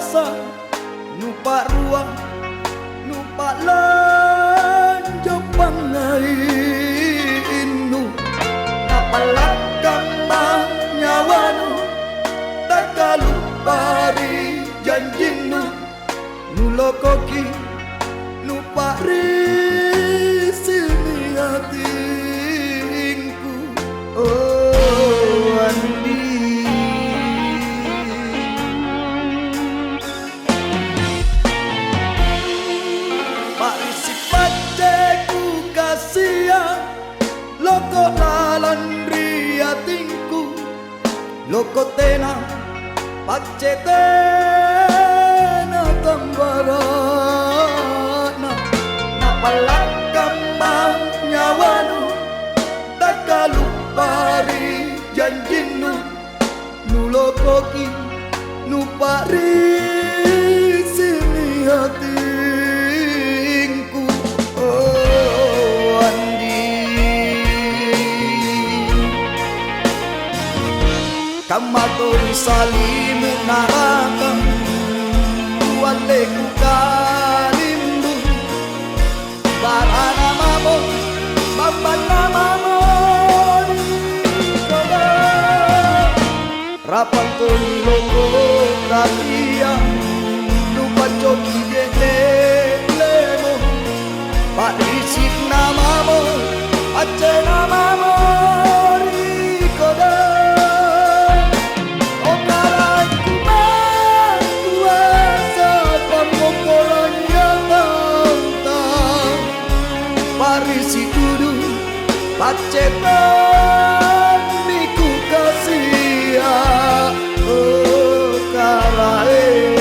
kuasa numpak ruang numpak lanjut pangai inu napalakang nyawanu tak kalupari janjinu nulokoki numpak risini hatinku oh Andi Pak Risi paceku kasihan loko lalan riatinku loko tena pacetena tambarana napalakang nyawanu tak kalupari janjinu nulokoki nupari sini hatinku oh Andi kamatori salimu naraka waleku kalimbu barana mamo babana mamo rapan toni loko ratia lupa coki gede lemo Pak Risik namamo Aceh namamo rikoda okarai kuasa pamokoran yang tantang Pak Risik kudu pacetan niku kasihan oh karai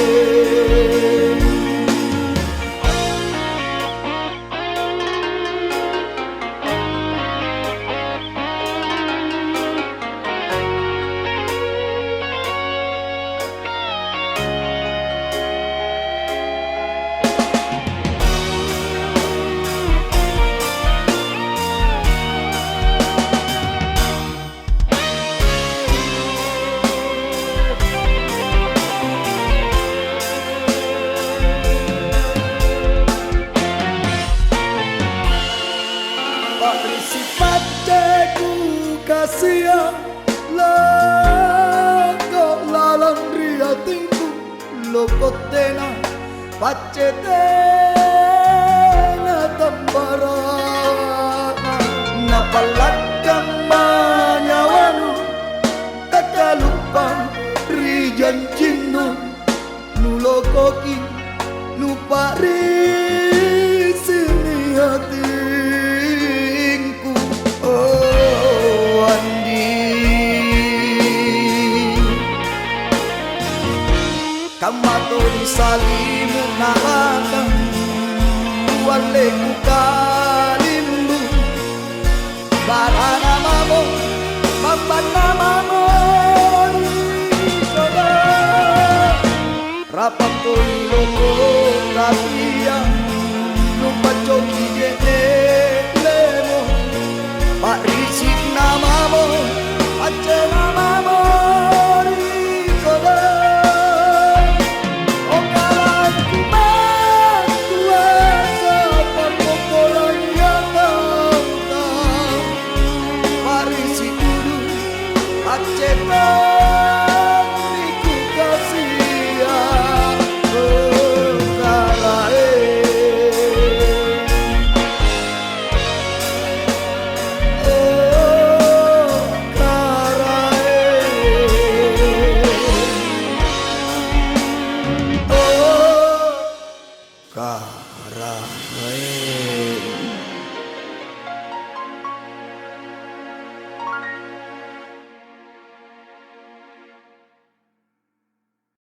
Pak Risi paceku kasihan loko lalan riatinku loko tena pacetena tambarana napalakang nyawanu tak kalupang rijanjinu nulokoki nupari sini hatinku oh Andi kamatori salimu naraka waleku kalimbu barana mamo babana mamo rikoda rapan toni loko rapi